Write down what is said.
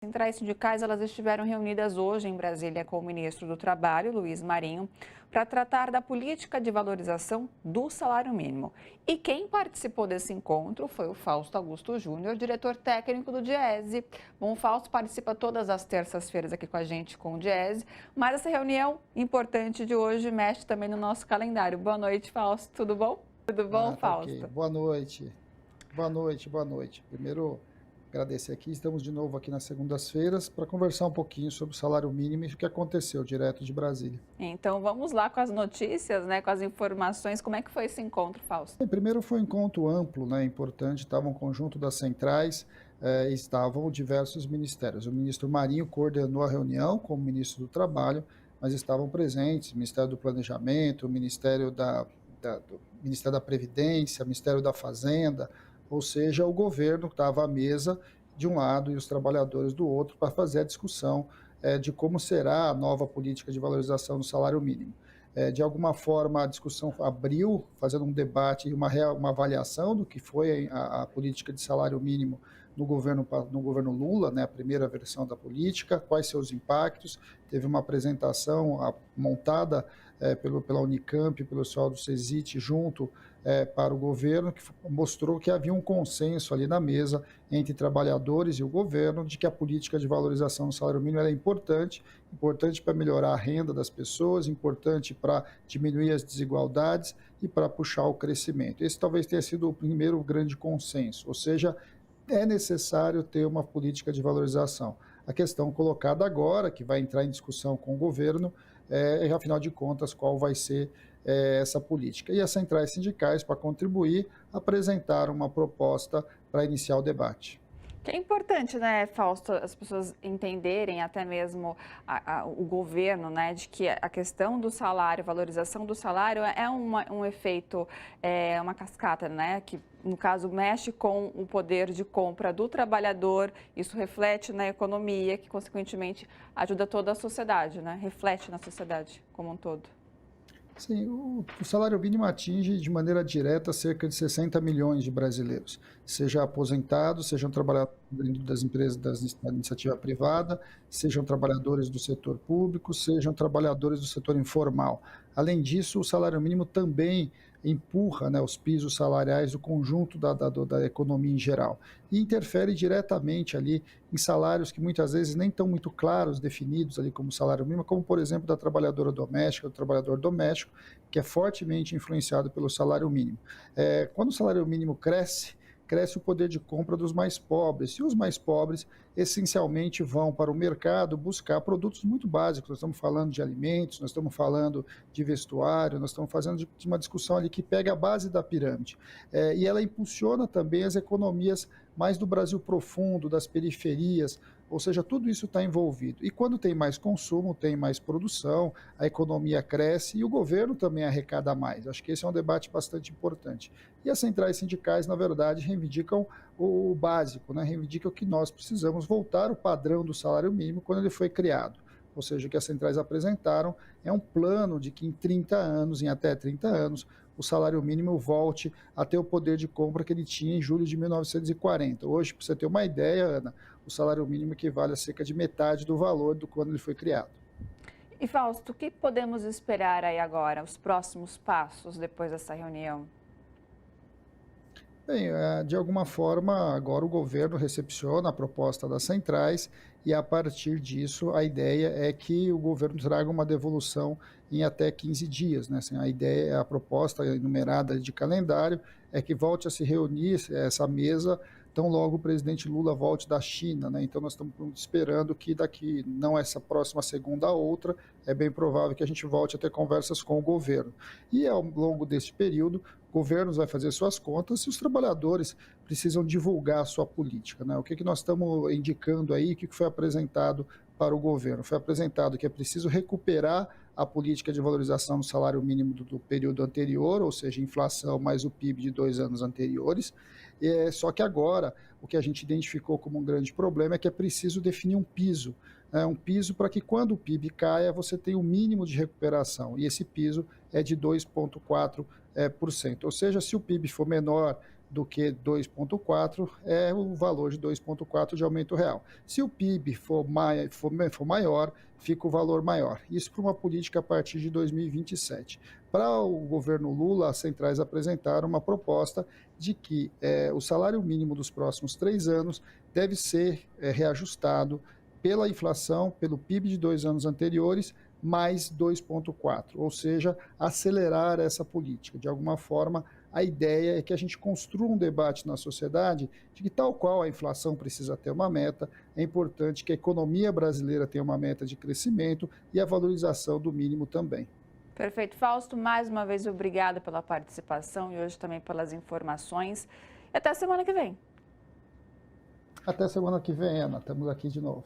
Centrais sindicais, elas estiveram reunidas hoje em Brasília com o ministro do Trabalho, Luiz Marinho, para tratar da política de valorização do salário mínimo. E quem participou desse encontro foi o Fausto Augusto Júnior, diretor técnico do Diese. Bom, o Fausto participa todas as terças-feiras aqui com a gente com o Diese, mas essa reunião importante de hoje mexe também no nosso calendário. Boa noite, Fausto. Tudo bom? Tudo bom, Tá ok. Fausto? Boa noite. Boa noite, boa noite. Primeiro, agradecer aqui. Estamos de novo aqui nas segundas-feiras para conversar um pouquinho sobre o salário mínimo e o que aconteceu direto de Brasília. Então vamos lá com as notícias, né, com as informações. Como é que foi esse encontro, Fausto? Bem, primeiro foi um encontro amplo, né, importante. Estava um conjunto das centrais, estavam diversos ministérios. O ministro Marinho coordenou a reunião como ministro do Trabalho, mas estavam presentes o Ministério do Planejamento, o Ministério da Previdência, o Ministério da Fazenda, ou seja, o governo estava à mesa de um lado e os trabalhadores do outro para fazer a discussão de como será a nova política de valorização do salário mínimo. De alguma forma, a discussão abriu, fazendo um debate e uma avaliação do que foi a política de salário mínimo no governo Lula, né, a primeira versão da política, quais seus impactos. Teve uma apresentação montada pela Unicamp, pelo pessoal do CESIT, junto para o governo, que mostrou que havia um consenso ali na mesa entre trabalhadores e o governo de que a política de valorização do salário mínimo era importante para melhorar a renda das pessoas, importante para diminuir as desigualdades e para puxar o crescimento. Esse talvez tenha sido o primeiro grande consenso, ou seja, é necessário ter uma política de valorização. A questão colocada agora, que vai entrar em discussão com o governo, afinal de contas, qual vai ser essa política. E as centrais sindicais, para contribuir, apresentaram uma proposta para iniciar o debate. Que é importante, né, Fausto, as pessoas entenderem, até mesmo o governo, né, de que a questão do salário, valorização do salário é um efeito, uma cascata, né, que no caso mexe com o poder de compra do trabalhador, isso reflete na economia, que consequentemente ajuda toda a sociedade, né, reflete na sociedade como um todo. Sim, o salário mínimo atinge de maneira direta cerca de 60 milhões de brasileiros, seja aposentados, sejam trabalhadores dentro das empresas da iniciativa privada, sejam trabalhadores do setor público, sejam trabalhadores do setor informal. Além disso, o salário mínimo também empurra, né, os pisos salariais do conjunto da economia em geral e interfere diretamente ali em salários que muitas vezes nem estão muito claros, definidos ali como salário mínimo, como por exemplo da trabalhadora doméstica, do trabalhador doméstico, que é fortemente influenciado pelo salário mínimo. Quando o salário mínimo cresce o poder de compra dos mais pobres. E os mais pobres, essencialmente, vão para o mercado buscar produtos muito básicos. Nós estamos falando de alimentos, nós estamos falando de vestuário, nós estamos fazendo de uma discussão ali que pega a base da pirâmide. E ela impulsiona também as economias mais do Brasil profundo, das periferias, ou seja, tudo isso está envolvido. E quando tem mais consumo, tem mais produção, a economia cresce e o governo também arrecada mais. Acho que esse é um debate bastante importante. E as centrais sindicais, na verdade, reivindicam o básico, né? Reivindicam que nós precisamos voltar ao padrão do salário mínimo quando ele foi criado. Ou seja, o que as centrais apresentaram é um plano de que em 30 anos, em até 30 anos, o salário mínimo volte a ter o poder de compra que ele tinha em julho de 1940. Hoje, para você ter uma ideia, Ana, o salário mínimo equivale a cerca de metade do valor do quando ele foi criado. E Fausto, o que podemos esperar aí agora, os próximos passos depois dessa reunião? Bem, de alguma forma, agora o governo recepciona a proposta das centrais e, a partir disso, a ideia é que o governo traga uma devolução em até 15 dias, né? Assim, a ideia, a proposta enumerada de calendário é que volte a se reunir essa mesa tão logo o presidente Lula volte da China, né? Então, nós estamos esperando que daqui, não essa próxima segunda a outra, é bem provável que a gente volte a ter conversas com o governo. E, ao longo desse período, o governo vai fazer suas contas e os trabalhadores precisam divulgar a sua política, né? O que nós estamos indicando aí, o que foi apresentado para o governo? Foi apresentado que é preciso recuperar a política de valorização do salário mínimo do período anterior, ou seja, inflação mais o PIB de 2 anos anteriores. Só que agora, o que a gente identificou como um grande problema é que é preciso definir um piso, né? Um piso para que quando o PIB caia, você tenha o mínimo de recuperação, e esse piso é de 2,4%. Ou seja, se o PIB for menor do que 2,4, é o valor de 2,4 de aumento real. Se o PIB for maior, fica o valor maior. Isso para uma política a partir de 2027. Para o governo Lula, as centrais apresentaram uma proposta de que o salário mínimo dos próximos 3 anos deve ser reajustado pela inflação, pelo PIB de 2 anos anteriores, mais 2,4, ou seja, acelerar essa política. De alguma forma, a ideia é que a gente construa um debate na sociedade de que, tal qual a inflação precisa ter uma meta, é importante que a economia brasileira tenha uma meta de crescimento e a valorização do mínimo também. Perfeito. Fausto, mais uma vez, obrigada pela participação e hoje também pelas informações. E até semana que vem. Até semana que vem, Ana. Estamos aqui de novo.